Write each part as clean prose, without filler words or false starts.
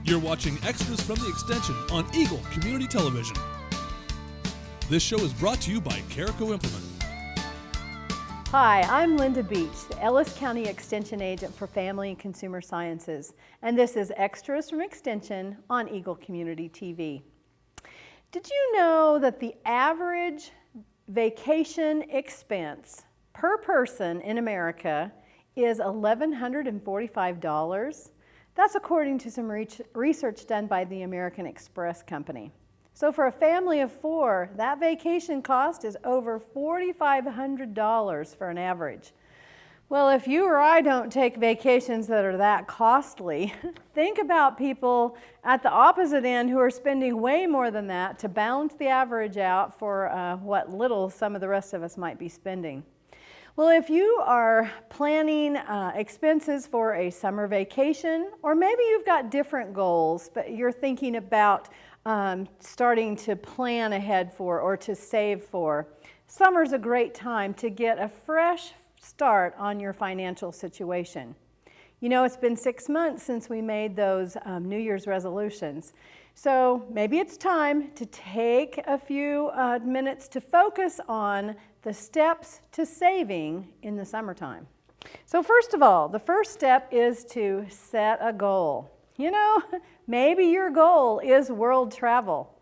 You're watching Extras from the Extension on Eagle Community Television. This show is brought to you by Carico Implement. Hi, I'm Linda Beech, the Ellis County Extension Agent for Family and Consumer Sciences, and this is Extras from Extension on Eagle Community TV. Did you know that the average vacation expense per person in America is $1,145? That's according to some research done by the American Express Company. So for a family of four, that vacation cost is over $4,500 for an average. Well, if you or I don't take vacations that are that costly, think about people at the opposite end who are spending way more than that to balance the average out for what little some of the rest of us might be spending. Well, if you are planning expenses for a summer vacation, or maybe you've got different goals, but you're thinking about starting to plan ahead for or to save for, summer's a great time to get a fresh start on your financial situation. You know, it's been 6 months since we made those New Year's resolutions. So maybe it's time to take a few minutes to focus on the steps to saving in the summertime. So first of all, the first step is to set a goal. You know, maybe your goal is world travel.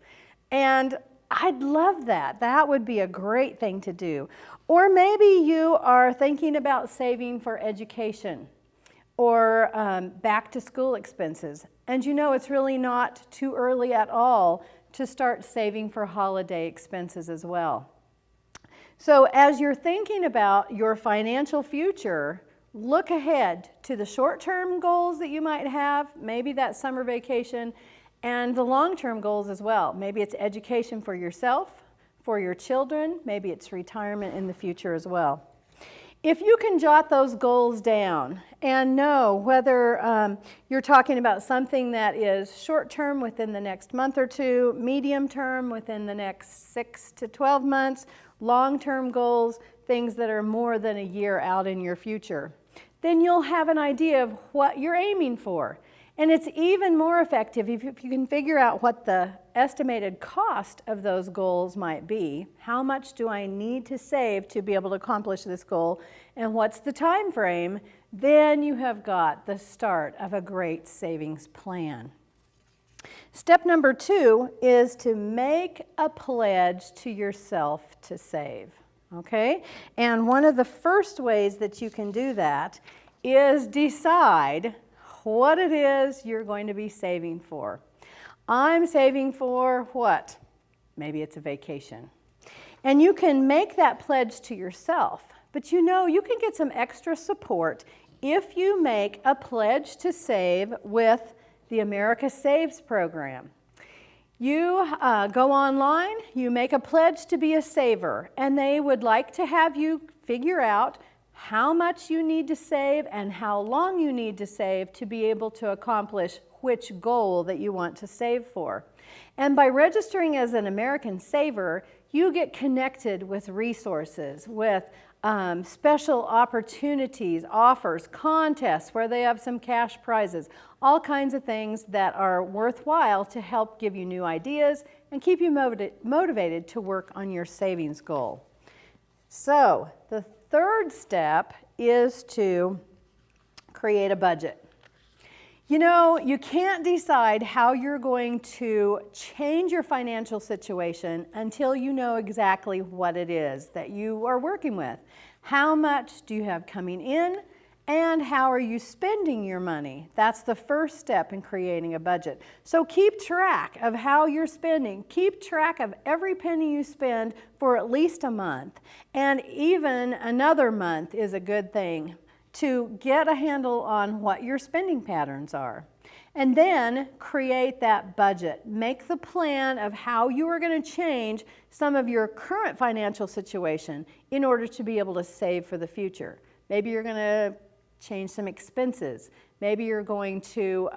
And I'd love that. That would be a great thing to do. Or maybe you are thinking about saving for education or back to school expenses. And you know, it's really not too early at all to start saving for holiday expenses as well. So as you're thinking about your financial future, look ahead to the short-term goals that you might have, maybe that summer vacation, and the long-term goals as well. Maybe it's education for yourself, for your children, maybe it's retirement in the future as well. If you can jot those goals down and know whether you're talking about something that is short-term within the next month or two, medium-term within the next 6 to 12 months, long-term goals, things that are more than a year out in your future, then you'll have an idea of what you're aiming for. And it's even more effective if you can figure out what the estimated cost of those goals might be. How much do I need to save to be able to accomplish this goal? And what's the time frame? Then you have got the start of a great savings plan. Step number 2 is to make a pledge to yourself to save. Okay? And one of the first ways that you can do that is decide what it is you're going to be saving for. I'm saving for what? Maybe it's a vacation. And you can make that pledge to yourself, but you know you can get some extra support if you make a pledge to save with the America Saves program. You go online, you make a pledge to be a saver, and they would like to have you figure out how much you need to save and how long you need to save to be able to accomplish which goal that you want to save for. And by registering as an American Saver, you get connected with resources, with special opportunities, offers, contests where they have some cash prizes, all kinds of things that are worthwhile to help give you new ideas and keep you motivated to work on your savings goal. So the third step is to create a budget. You know, you can't decide how you're going to change your financial situation until you know exactly what it is that you are working with. How much do you have coming in, and how are you spending your money? That's the first step in creating a budget. So keep track of how you're spending. Keep track of every penny you spend for at least a month, and even another month is a good thing to get a handle on what your spending patterns are. And then create that budget. Make the plan of how you are going to change some of your current financial situation in order to be able to save for the future. Maybe you're going to change some expenses. Maybe you're going to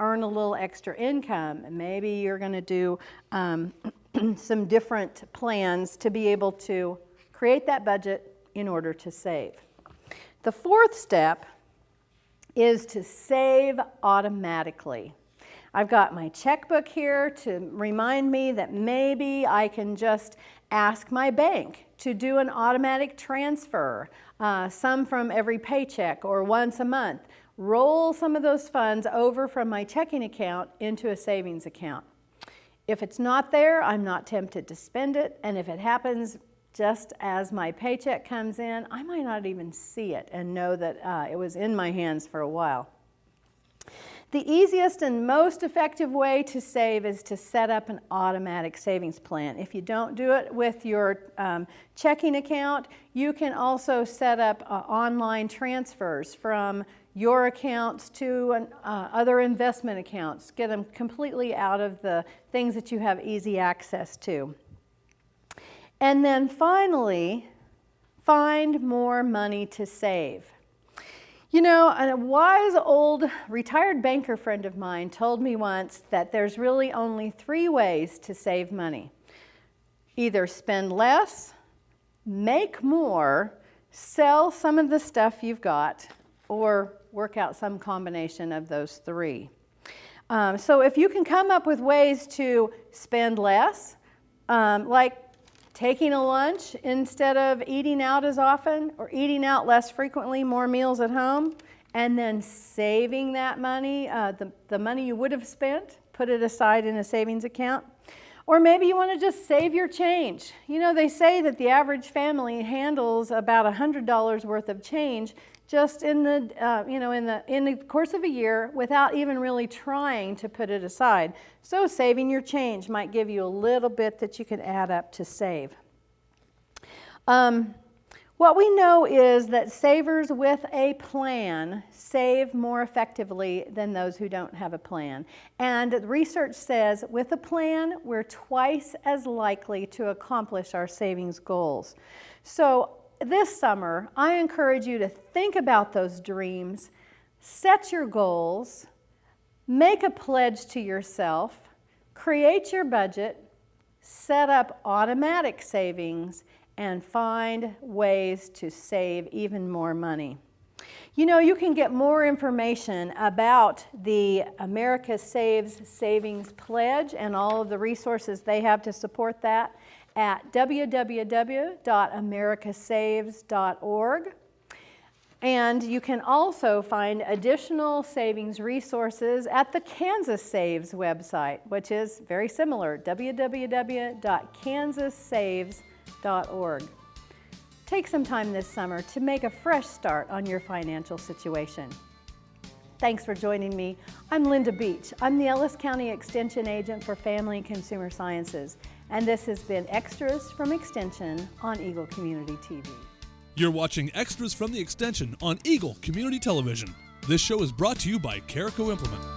earn a little extra income. Maybe you're going to do some different plans to be able to create that budget in order to save. The fourth step is to save automatically. I've got my checkbook here to remind me that maybe I can just ask my bank to do an automatic transfer, some from every paycheck or once a month. Roll some of those funds over from my checking account into a savings account. If it's not there, I'm not tempted to spend it, and if it happens just as my paycheck comes in, I might not even see it and know that it was in my hands for a while. The easiest and most effective way to save is to set up an automatic savings plan. If you don't do it with your checking account, you can also set up online transfers from your accounts to other investment accounts. Get them completely out of the things that you have easy access to. And then finally, find more money to save. You know, a wise old retired banker friend of mine told me once that there's really only 3 ways to save money. Either spend less, make more, sell some of the stuff you've got, or work out some combination of those 3. So if you can come up with ways to spend less, like taking a lunch instead of eating out as often, or eating out less frequently, more meals at home, and then saving that money, the money you would have spent, put it aside in a savings account. Or maybe you want to just save your change. You know, they say that the average family handles about $100 worth of change just in the course of a year without even really trying to put it aside. So saving your change might give you a little bit that you can add up to save. What we know is that savers with a plan save more effectively than those who don't have a plan. And research says with a plan, we're twice as likely to accomplish our savings goals. So this summer, I encourage you to think about those dreams, set your goals, make a pledge to yourself, create your budget, set up automatic savings, and find ways to save even more money. You know, you can get more information about the America Saves Savings Pledge and all of the resources they have to support that at www.americasaves.org. And you can also find additional savings resources at the Kansas Saves website, which is very similar, www.kansassaves.org. Take some time this summer to make a fresh start on your financial situation. Thanks for joining me. I'm Linda Beech. I'm the Ellis County Extension Agent for Family and Consumer Sciences, and this has been Extras from Extension on Eagle Community TV. You're watching Extras from the Extension on Eagle Community Television. This show is brought to you by Carico Implement.